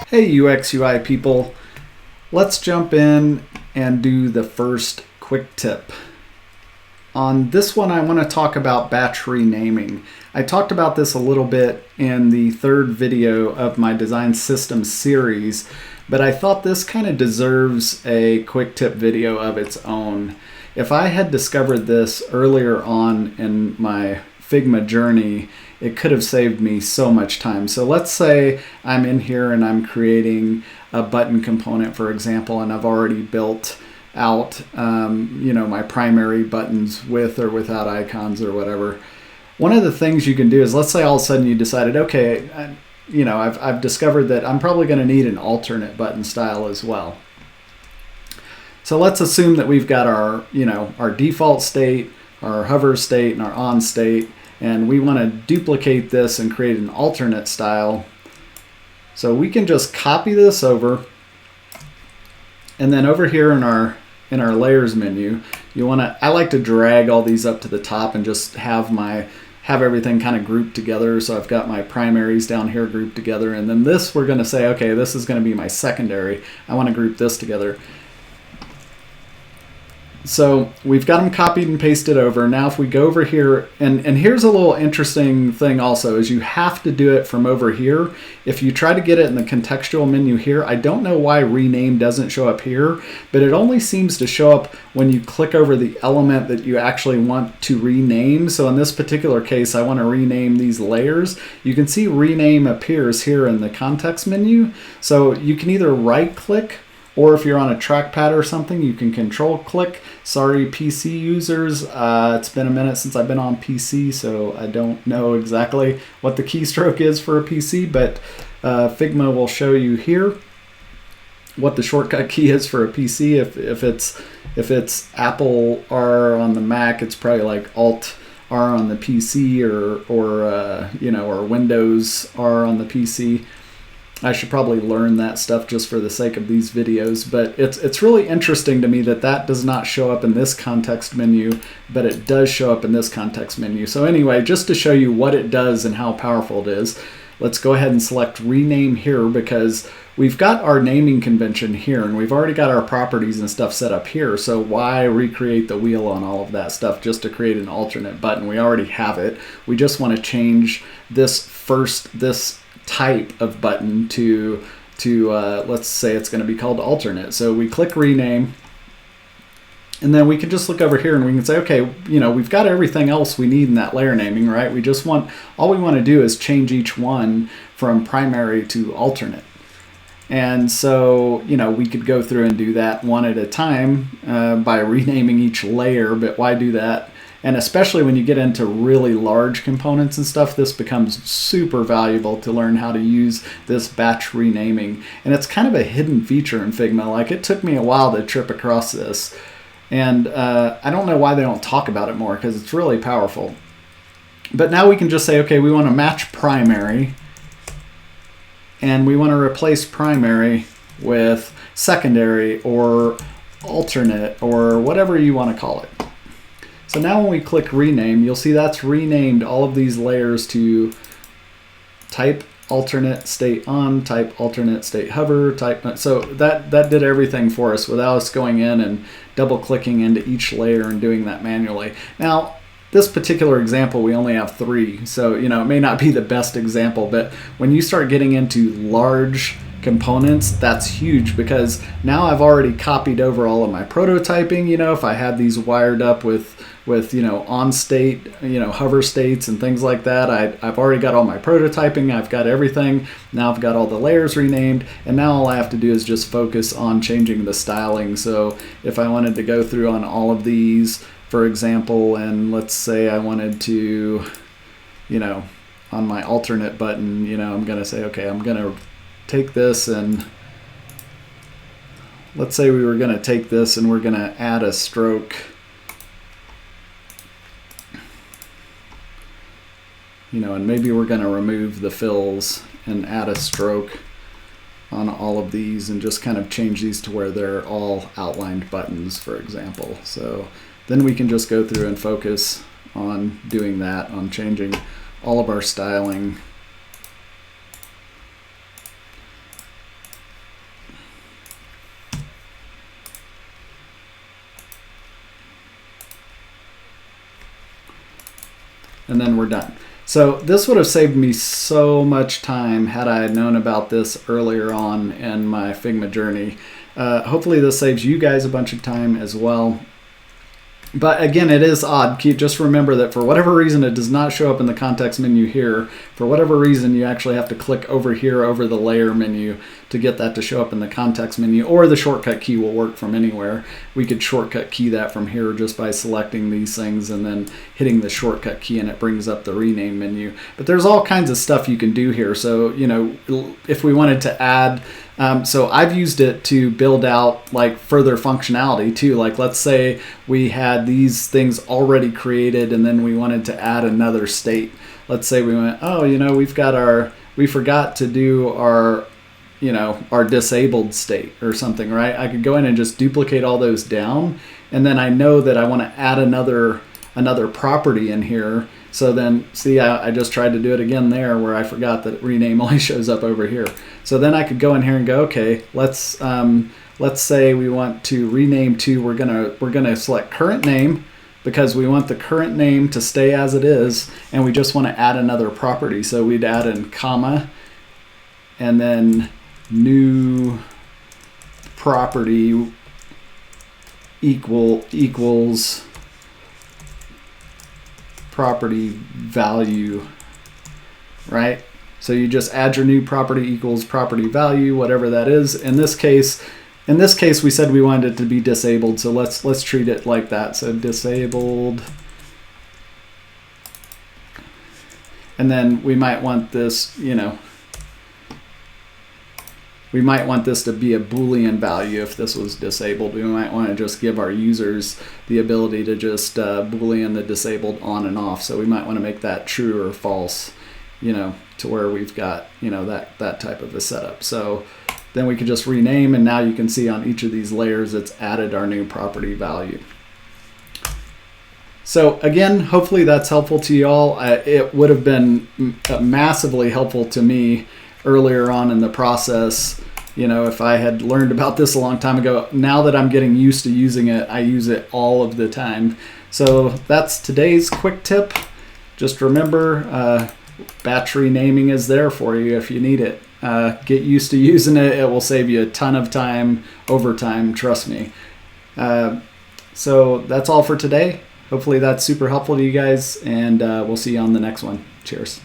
Hey UX UI people, let's jump in and do the first quick tip. On this one I want to talk about batch renaming. I talked about this a little bit in the third video of my design system series, but I thought this kind of deserves a quick tip video of its own. If I had discovered this earlier on in my Figma journey, it could have saved me so much time. So let's say I'm in here and I'm creating a button component, for example, and I've already built out my primary buttons with or without icons or whatever. One of the things you can do is, let's say all of a sudden you decided, okay, I've discovered that I'm probably going to need an alternate button style as well. So let's assume that we've got our default state, our hover state, and our on state, and we want to duplicate this and create an alternate style. So we can just copy this over, and then over here in our layers menu, I like to drag all these up to the top and just have everything kind of grouped together. So I've got my primaries down here grouped together, and then this we're going to say, okay, this is going to be my secondary. I want to group this together. So we've got them copied and pasted over. Now if we go over here, and here's a little interesting thing also, is you have to do it from over here. If you try to get it in the contextual menu here, I don't know why rename doesn't show up here, but it only seems to show up when you click over the element that you actually want to rename. So in this particular case, I want to rename these layers. You can see rename appears here in the context menu. So you can either right click, or if you're on a trackpad or something, you can control click. Sorry, PC users, it's been a minute since I've been on PC, so I don't know exactly what the keystroke is for a PC, but Figma will show you here what the shortcut key is for a PC. If it's Apple R on the Mac, it's probably like Alt R on the PC, or Windows R on the PC. I should probably learn that stuff just for the sake of these videos, but it's really interesting to me that does not show up in this context menu, but it does show up in this context menu. So anyway, just to show you what it does and how powerful it is, let's go ahead and select rename here, because we've got our naming convention here and we've already got our properties and stuff set up here. So why recreate the wheel on all of that stuff just to create an alternate button? We already have it. We just want to change this type of button to let's say it's going to be called alternate. So we click rename, and then we can just look over here and we can say, okay, we've got everything else we need in that layer naming, right? All we want to do is change each one from primary to alternate. And so, we could go through and do that one at a time by renaming each layer, but why do that? And especially when you get into really large components and stuff, this becomes super valuable to learn how to use this batch renaming. And it's kind of a hidden feature in Figma. Like, it took me a while to trip across this. And I don't know why they don't talk about it more, because it's really powerful. But now we can just say, okay, we want to match primary, and we want to replace primary with secondary or alternate or whatever you want to call it. So now when we click rename, you'll see that's renamed all of these layers to type alternate state on, type alternate state hover, so that did everything for us without us going in and double clicking into each layer and doing that manually. Now, this particular example, we only have 3, so it may not be the best example, but when you start getting into large components, that's huge, because now I've already copied over all of my prototyping. If I had these wired up with on state, hover states and things like that, I've already got all my prototyping, I've got everything. Now I've got all the layers renamed, and now all I have to do is just focus on changing the styling. So if I wanted to go through on all of these, for example, and let's say I wanted to, on my alternate button, I'm going to say, okay, I'm going to take this, and let's say we were going to take this and we're going to add a stroke, and maybe we're going to remove the fills and add a stroke on all of these and just kind of change these to where they're all outlined buttons, for example. So then we can just go through and focus on doing that, on changing all of our styling. And then we're done. So this would have saved me so much time had I known about this earlier on in my Figma journey. Hopefully this saves you guys a bunch of time as well. But again, it is odd. Just remember that for whatever reason, it does not show up in the context menu here. For whatever reason, you actually have to click over here over the layer menu to get that to show up in the context menu, or the shortcut key will work from anywhere. We could shortcut key that from here just by selecting these things and then hitting the shortcut key, and it brings up the rename menu. But there's all kinds of stuff you can do here. So, you know, if we wanted to add, so I've used it to build out like further functionality too. Like let's say we had these things already created and then we wanted to add another state. Let's say we went, oh, you know, we forgot to do our, you know, our disabled state or something, right? I could go in and just duplicate all those down, and then I know that I want to add another property in here. So then, see, I just tried to do it again there where I forgot that rename only shows up over here. So then I could go in here and go, okay, let's say we want to rename to, we're gonna select current name because we want the current name to stay as it is, and we just want to add another property. So we'd add in comma, and then new property equals property value, right? So you just add your new property equals property value, whatever that is. In this case, we said we wanted it to be disabled, so let's treat it like that. So disabled, and then we might want this, you know, we might want this to be a Boolean value if this was disabled. We might want to just give our users the ability to just Boolean the disabled on and off. So we might want to make that true or false, you know, to where we've got, you know, that type of a setup. So then we could just rename, and now you can see on each of these layers it's added our new property value. So again, hopefully that's helpful to you all. It would have been massively helpful to me earlier on in the process, you know, if I had learned about this a long time ago. Now that I'm getting used to using it, I use it all of the time. So that's today's quick tip. Just remember, batch renaming is there for you if you need it. Get used to using it. It will save you a ton of time over time, trust me. So that's all for today. Hopefully that's super helpful to you guys, and we'll see you on the next one. Cheers.